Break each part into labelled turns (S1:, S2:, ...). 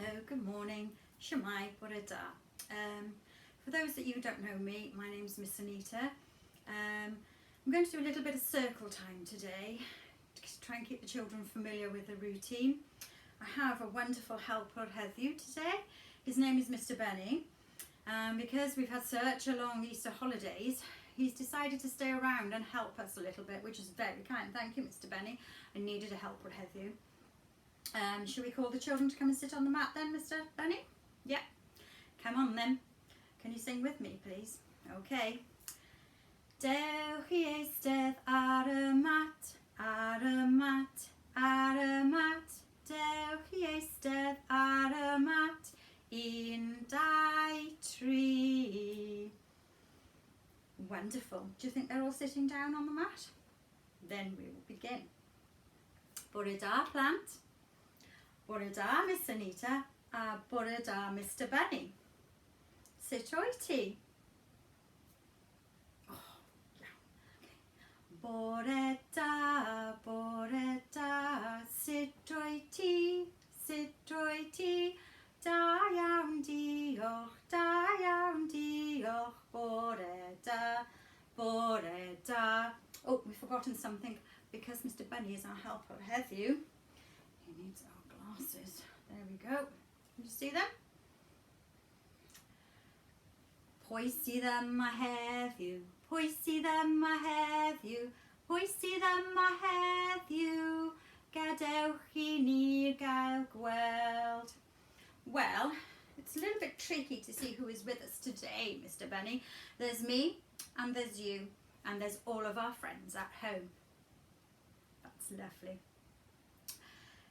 S1: Hello, good morning, Shemai, bore da. For those that you don't know me, my name's Miss Anita. I'm going to do a little bit of circle time today to try and keep the children familiar with the routine. I have a wonderful helper heddiw today. His name is Mr. Benny. Because we've had such a long Easter holidays, he's decided to stay around and help us a little bit, which is very kind. Thank you, Mr. Benny. I needed a helper heddiw. Shall we call the children to come and sit on the mat then, Mr. Benny? Yeah. Come on then. Can you sing with me, please? Okay. Dewch I eistedd ar y mat, ar y mat, ar y mat. Dewch I eistedd ar y mat. 1, 2, 3. Wonderful. Do you think they're all sitting down on the mat? Then we will begin. Bore da, plant. Bore da, Miss Anita. A bore da, Mr. Benny. Sit oiti. Oh, yeah. Okay. Bore da, sit oiti, sit oiti. Da iawn diolch, da iawn diolch. Bore da, bore da. Oh, we've forgotten something because Mr. Benny is our helper heddiw. He needs our glasses. There we go. Can you see them? Pwy sydd yma heddiw? Pwy sydd yma heddiw? Pwy sydd yma heddiw? Gadewch I ni gael gweld. Well, it's a little bit tricky to see who is with us today, Mr. Benny. There's me, and there's you, and there's all of our friends at home. That's lovely.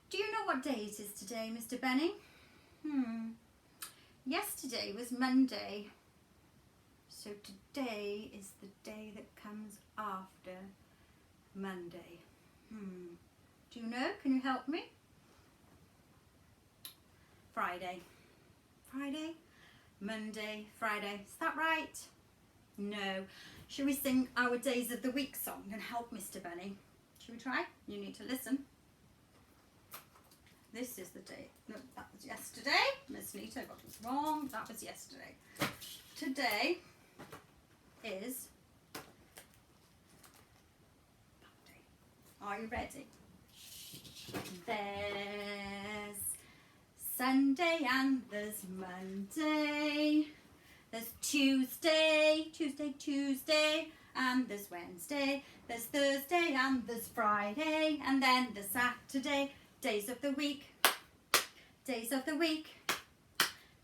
S1: Do you know what day it is today, Mr. Benny? Yesterday was Monday, so today is the day that comes after Monday. Do you know? Can you help me? Friday. Friday? Monday, Friday. Is that right? No. Should we sing our Days of the Week song and help Mr. Benny? Should we try? You need to listen. This is the day. No, that was yesterday. Miss Anita got this wrong. That was yesterday. Today is Monday. Are you ready? There's Sunday and there's Monday. There's Tuesday, and there's Wednesday. There's Thursday and there's Friday, and then there's Saturday. Days of the week, days of the week,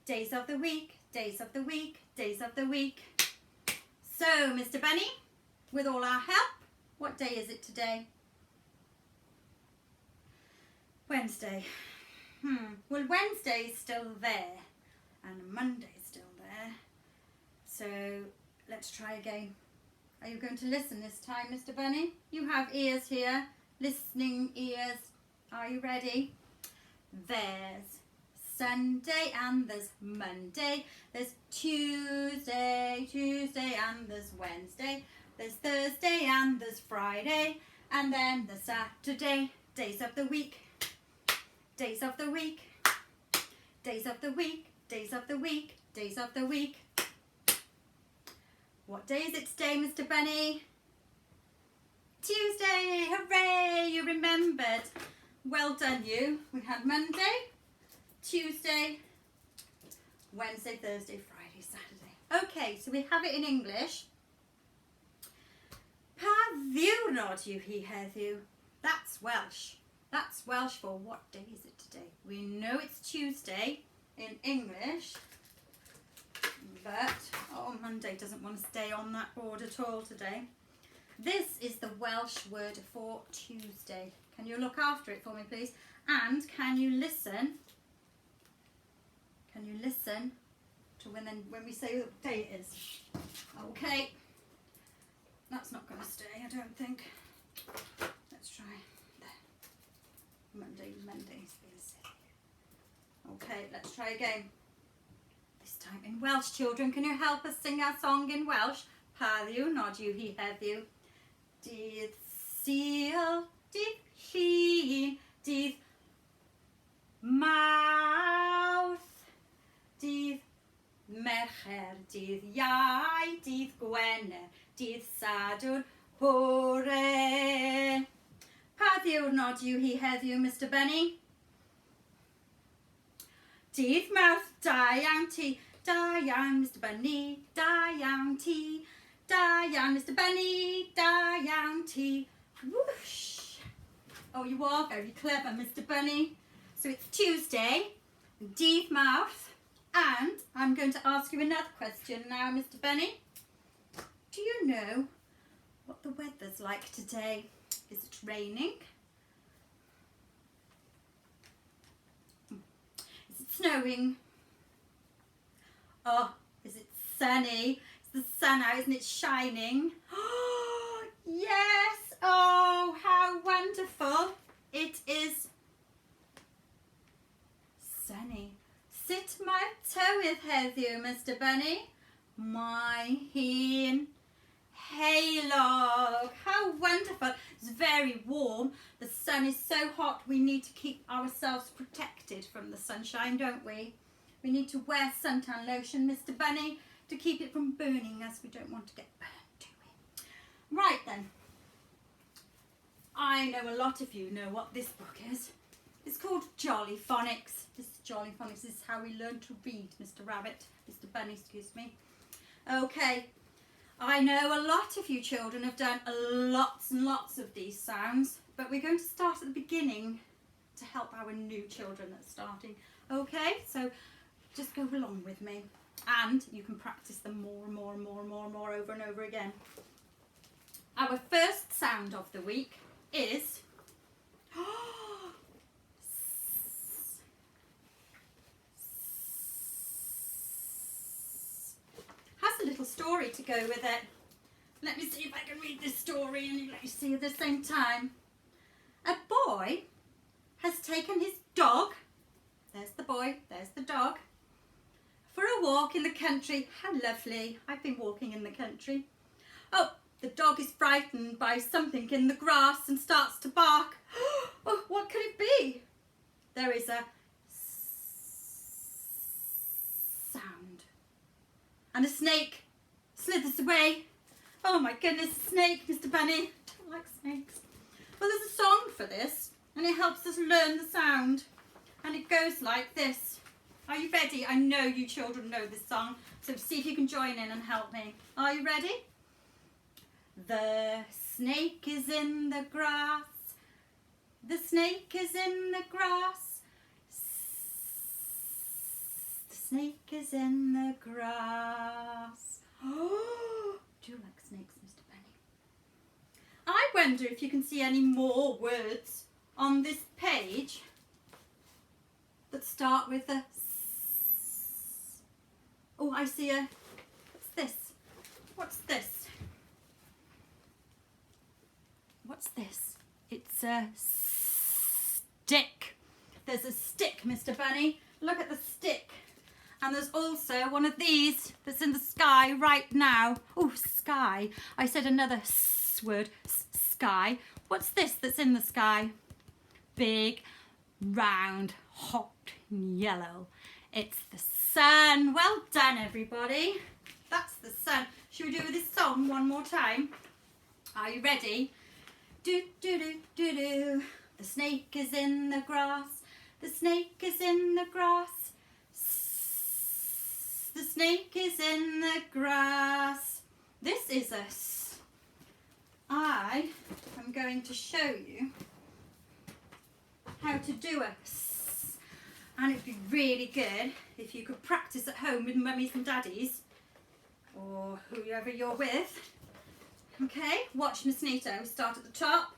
S1: days of the week, days of the week, days of the week. So, Mr. Benny, with all our help, what day is it today? Wednesday. Well, Wednesday is still there, and Monday is still there. So, let's try again. Are you going to listen this time, Mr. Benny? You have ears here, listening ears. Are you ready? There's Sunday and there's Monday. There's Tuesday, and there's Wednesday. There's Thursday and there's Friday. And then there's Saturday. Days of the week. Days of the week. Days of the week. Days of the week. Days of the week. What day is it today, Mr. Benny? Tuesday! Hooray! You remembered. Well done, you. We had Monday, Tuesday, Wednesday, Thursday, Friday, Saturday. Okay, so we have it in English. Pa ddiwrnod yw hi heddiw? That's Welsh. That's Welsh for what day is it today? We know it's Tuesday in English, but Monday doesn't want to stay on that board at all today. This is the Welsh word for Tuesday. Can you look after it for me, please? And can you listen? Can you listen to when we say what day it is? Okay. That's not going to stay, I don't think. Let's try. There. Monday's been said. Okay, let's try again. This time in Welsh, children. Can you help us sing our song in Welsh? Pa ddiwrnod yw hi heddiw. Dydd Sul, dydd Llun, dydd Mawrth. Dydd Iau, dydd Gwener, dydd Sadwrn, hwre. Pa ddiwrnod yw hi heddiw, Mr Bunny? Dydd Mawrth, da iawn ti, da iawn Mr Bunny, da iawn ti, da iawn Mr Bunny, da iawn ti. Whoosh! Oh, you are very clever, Mr Bunny. So it's Tuesday, dydd Mawrth, and I'm going to ask you another question now, Mr Bunny. Do you know what the weather's like today? Is it raining? Is it snowing? Oh, is it sunny? It's the sun out, isn't it shining? Oh, yes! Oh, how wonderful! It is sunny. Sut mae'r tywydd heddiw, Mr Bunny? Mae hi'n heulog. How wonderful. It's very warm. The sun is so hot we need to keep ourselves protected from the sunshine, don't we? We need to wear suntan lotion, Mr Bunny, to keep it from burning us. We don't want to get burned, do we? Right then. I know a lot of you know what this book is. It's called Jolly Phonics. This is Jolly Phonics. This is how we learn to read, Mr Rabbit. Mr Bunny, excuse me. Okay. I know a lot of you children have done lots and lots of these sounds, but we're going to start at the beginning to help our new children that's starting. Okay, so just go along with me, and you can practice them more and more and more and more and more over and over again. Our first sound of the week is has a little story to go with it. Let me see if I can read this story and let you see at the same time. A boy has taken his dog, there's the boy, there's the dog, for a walk in the country. How lovely. I've been walking in the country. Oh, the dog is frightened by something in the grass and starts to bark. Oh, what could it be? There is a sound. And a snake slithers away. Oh my goodness, a snake, Mr Bunny. I don't like snakes. Well, there's a song for this, and it helps us learn the sound. And it goes like this. Are you ready? I know you children know this song, so see if you can join in and help me. Are you ready? The snake is in the grass. The snake is in the grass. The snake is in the grass. Oh, do you like snakes, Mr Bunny? I wonder if you can see any more words on this page that start with a S. Oh, I see a, what's this? What's this? What's this? It's a stick. There's a stick, Mr Bunny. Look at the stick. And there's also one of these that's in the sky right now. Oh, sky. I said another S word, sky. What's this that's in the sky? Big, round, hot, yellow. It's the sun. Well done, everybody. That's the sun. Should we do this song one more time? Are you ready? Do, do, do, do, do. The snake is in the grass. The snake is in the grass. The snake is in the grass. This is a S. I am going to show you how to do a S. And it'd be really good if you could practice at home with mummies and daddies, or whoever you're with. Okay, watch Miss Anita. We start at the top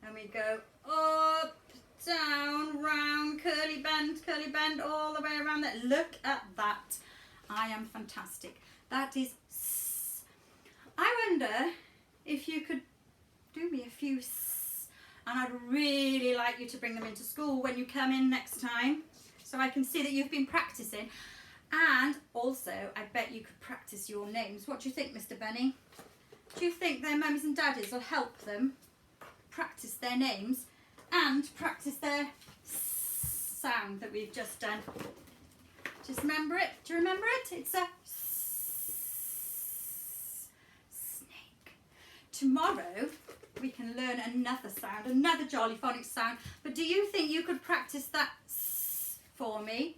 S1: and we go up, down, round, curly bend all the way around there. Look at that. I am fantastic. That is S. I wonder if you could do me a few S, and I'd really like you to bring them into school when you come in next time, so I can see that you've been practicing. And also, I bet you could practice your names. What do you think, Mr Bunny? Do you think their mummies and daddies will help them practice their names and practice their sound that we've just done? Just remember it. Do you remember it? It's a S. tomorrow we can learn another sound, another jolly phonics sound. But do you think you could practice that s for me?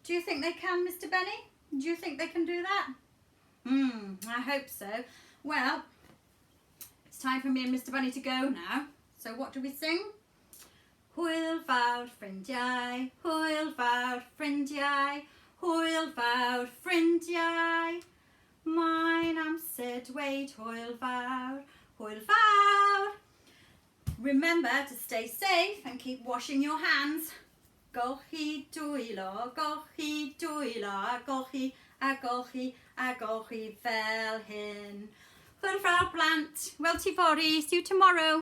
S1: Do you think they can, Mr. Benny? Do you think they can do that? I hope so. Well, it's time for me and Mr. Bunny to go now. So what do we sing? Hwyl fawr ffrindiau, hwyl fawr ffrindiau, hwyl fawr ffrindiau. Mae'n amser dweud hwyl fawr, hwyl fawr. Remember to stay safe and keep washing your hands. Golchi dwylo, golchi dwylo, a golchi, a golchi, a golchi fel hyn. Hwyl fawr plant. Wel ti fory, see you tomorrow.